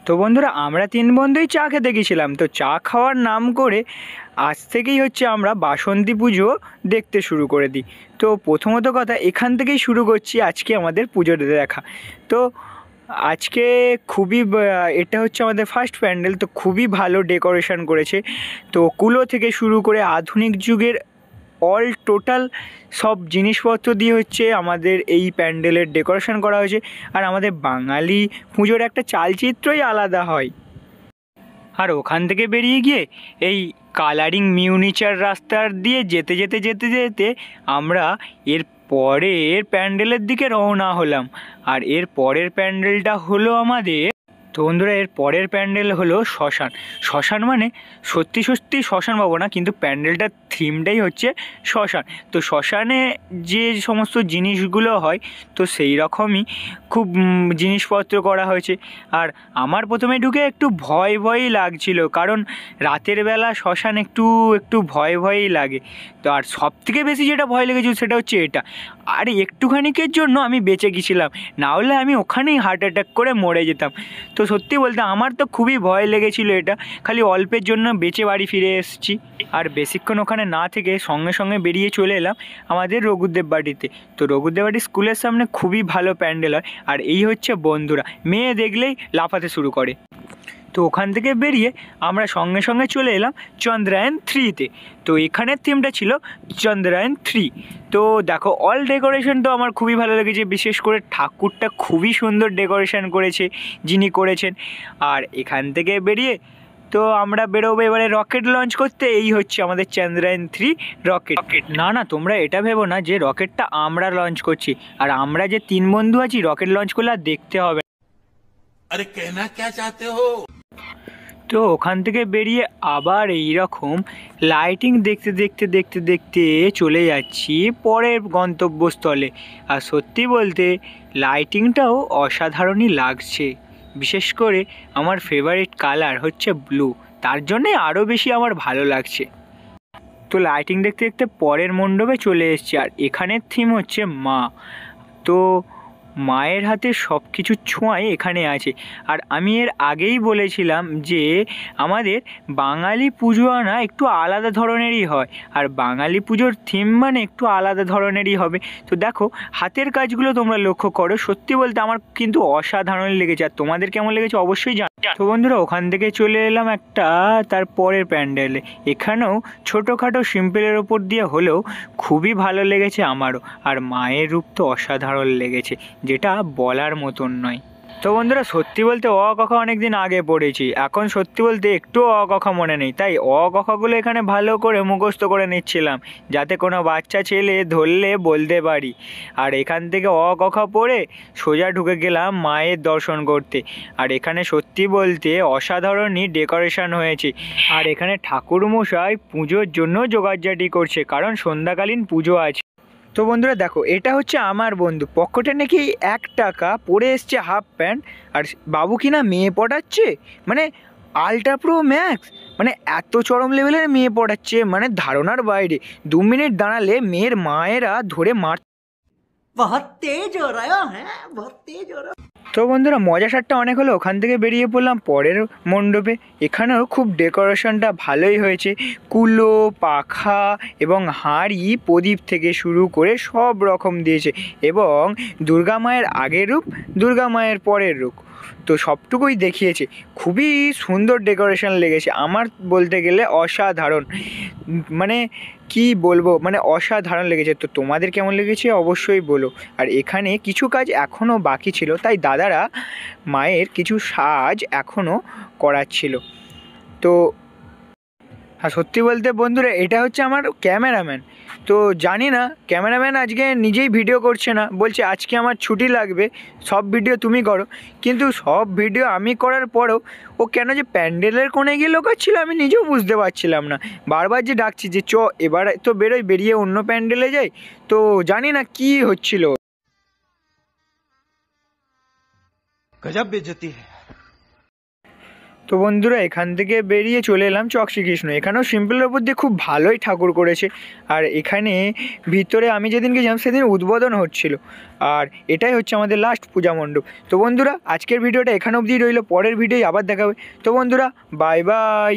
তো বন্ধুরা আমরা তিন বন্ধুই চা খেতে গেছিলাম। তো চা খাওয়ার নাম করে আজ থেকেই হচ্ছে আমরা বাসন্তী পুজো দেখতে শুরু করে দিই। তো প্রথমত কথা এখান থেকেই শুরু করছি আজকে আমাদের পুজোটা দেখা। তো আজকে খুবই এটা হচ্ছে আমাদের ফার্স্ট প্যান্ডেল। তো খুবই ভালো ডেকোরেশন করেছে। তো কুলো থেকে শুরু করে আধুনিক যুগের অল টোটাল সব জিনিসপত্র দিয়ে হচ্ছে আমাদের এই প্যান্ডেলের ডেকোরেশন করা হয়েছে। আর আমাদের বাঙালি পুজোর একটা চালচিত্রই আলাদা হয়। আর ওখান থেকে বেরিয়ে গিয়ে এই কালারিং মিউনিচার রাস্তার দিয়ে যেতে যেতে যেতে যেতে আমরা এর পরের প্যান্ডেলের দিকে রওনা হলাম। আর এর পরের প্যান্ডেলটা হলো আমাদের, তো বন্ধুরা এর পরের প্যান্ডেল হলো শ্মশান। শ্মশান মানে সত্যি সত্যি শ্মশান পাবো না, কিন্তু প্যান্ডেলটার থিমটাই হচ্ছে শ্মশান। তো শ্মশানে যে সমস্ত জিনিসগুলো হয় তো সেই রকমই খুব জিনিসপত্র করা হয়েছে। আর আমার প্রথমে ঢুকে একটু ভয় ভয়ই লাগছিল, কারণ রাতের বেলা শ্মশান একটু একটু ভয় ভয়ই লাগে। তো আর সব থেকে বেশি যেটা ভয় লেগেছিল সেটা হচ্ছে এটা। আর একটুখানিকের জন্য আমি বেঁচে গেছিলাম, না হলে আমি ওখানেই হার্ট অ্যাটাক করে মরে যেতাম। তো সত্যি বলতে আমার তো খুবই ভয় লেগেছিল, এটা খালি অল্পের জন্য বেঁচে বাড়ি ফিরে এসেছি। আর বেশিক্ষণ ওখানে না থেকে সঙ্গে সঙ্গে বেরিয়ে চলে এলাম আমাদের রঘুদেব বাড়িতে। তো রঘুদেব বাড়ির স্কুলের সামনে খুবই ভালো প্যান্ডেল হয়। আর এই হচ্ছে বন্ধুরা, মেয়ে দেখলেই লাফাতে শুরু করে। তো ওখান থেকে বেরিয়ে আমরা সঙ্গে সঙ্গে চলে এলাম চন্দ্রায়ন 3-তে। তো এখানের থিমটা ছিল চন্দ্রায়ন 3। তো দেখো অল ডেকোরেশন তো আমার খুবই ভালো লেগেছে, বিশেষ করে ঠাকুরটা খুবই সুন্দর ডেকোরেশন করেছে যিনি করেছেন। আর এখান থেকে বেরিয়ে তো আমরা বেরোবো এবারে রকেট লঞ্চ করতে। এই হচ্ছে আমাদের চন্দ্রায়ন 3 রকেট। না না, তোমরা এটা ভেবো না যে রকেটটা আমরা লঞ্চ করছি। আর আমরা যে তিন বন্ধু আছি রকেট লঞ্চ করলে আর দেখতে হবে। আরে কেনা কে চাতে হো। তো ওখান থেকে বেরিয়ে আবার এই রকম লাইটিং দেখতে দেখতে দেখতে দেখতে চলে যাচ্ছি পরের গন্তব্যস্থলে। আর সত্যি বলতে লাইটিংটাও অসাধারণই লাগছে। বিশেষ করে আমার ফেভারিট কালার হচ্ছে ব্লু, তার জন্যে আরও বেশি আমার ভালো লাগছে। তো লাইটিং দেখতে দেখতে পরের মণ্ডপে চলে এসেছি। আর এখানের থিম হচ্ছে মা। তো মায়ের হাতে সব কিছু ছোঁয়াই এখানে আছে। আর আমি এর আগেই বলেছিলাম যে আমাদের বাঙালি পুজো আনা একটু আলাদা ধরনেরই হয়। আর বাঙালি পুজোর থিম মানে একটু আলাদা ধরনেরই হবে। তো দেখো হাতের কাজগুলো তোমরা লক্ষ্য করো, সত্যি বলতে আমার কিন্তু অসাধারণ লেগেছে। আর তোমাদের কেমন লেগেছে অবশ্যই জানো। তো বন্ধুরা ওখান থেকে চলে এলাম একটা তার পরের প্যান্ডেলে। এখানেও ছোটোখাটো সিম্পলের ওপর দিয়ে হলেও খুবই ভালো লেগেছে আমারও। আর মায়ের রূপ তো অসাধারণ লেগেছে, যেটা বলার মতন নয়। তো বন্ধুরা সত্যি বলতে অ কথা অনেক দিন আগে পড়েছি, এখন সত্যি বলতে একটু অ কথা মনে নেই। তাই অ কথাগুলো এখানে ভালো করে মুখস্থ করে নিচ্ছিলাম, যাতে কোনো বাচ্চা ছেলে ধরলে বলতে পারি। আর এখান থেকে অ কথা পড়ে সোজা ঢুকে গেলাম মায়ের দর্শন করতে। আর এখানে সত্যি বলতে অসাধারণই ডেকোরেশন হয়েছে। আর এখানে ঠাকুরমশাই পুজোর জন্য জোগাড়জাটি করছে, কারণ সন্ধ্যাকালীন পুজো আছে। তো বন্ধুরা দেখো এটা হচ্ছে আমার বন্ধু, পকেটে নাকি 1 টাকা পরে এসছে হাফ প্যান্ট। আর বাবু কিনা মেয়ে পটাচ্ছে, মানে আলট্রা প্রো ম্যাক্স, মানে এত চরম লেভেলের মেয়ে পটাচ্ছে, মানে ধারণার বাইরে। 2 মিনিট দাঁড়ালে মেয়ের মায়েরা ধরে মার। बहुत तेज हो रहा है बहुत तेज हो रहा। তো বন্ধুরা মজা সারটা অনেক হলো, ওখান থেকে বেরিয়ে পড়লাম পরের মণ্ডপে। এখানেও খুব ডেকোরেশনটা ভালোই হয়েছে। কুলো, পাখা এবং হাঁড়ি, প্রদীপ থেকে শুরু করে সব রকম দিয়েছে। এবং দুর্গা মায়ের আগের রূপ, দুর্গা মায়ের পরের রূপ, তো সবটুকুই দেখিয়েছে। খুবই সুন্দর ডেকোরেশন লেগেছে আমার, বলতে গেলে অসাধারণ। মানে কি বলবো, মানে অসাধারণ লেগেছে। তো তোমাদের কেমন লেগেছে অবশ্যই বলো। আর এখানে কিছু কাজ এখনও বাকি ছিল, তাই দাদারা মায়ের কিছু সাজ এখনও করাচ্ছিল। তো আর সত্যি বলতে বন্ধুরা এটা হচ্ছে আমার ক্যামেরাম্যান। তো জানি না ক্যামেরাম্যান আজকে নিজেই ভিডিও করছে না, বলছে আজকে আমার ছুটি লাগবে, সব ভিডিও তুমি করো। কিন্তু সব ভিডিও আমি করার পরেও ও কেন যে প্যান্ডেলের কোণে গিয়ে লোকাচ্ছিল আমি নিজেও বুঝতে পারছিলাম না। বারবার যে ডাকছি যে চ এবার তো বেরোই, বেরিয়ে অন্য প্যান্ডেলে যাই। তো জানি না কি হচ্ছিল। गजब बेइज्जती है। তো বন্ধুরা এখান থেকে বেরিয়ে চলে এলাম চক শ্রীকৃষ্ণ। এখানেও সিম্পলের উপর দিয়ে খুব ভালোই ঠাকুর করেছে। আর এখানে ভিতরে আমি যেদিন গেছিলাম সেদিন উদ্বোধন হচ্ছিল। আর এটাই হচ্ছে আমাদের লাস্ট পূজা মণ্ডপ। তো বন্ধুরা আজকের ভিডিওটা এখানে অবধি রইল, পরের ভিডিওয় আবার দেখা হবে। তো বন্ধুরা বাই বাই।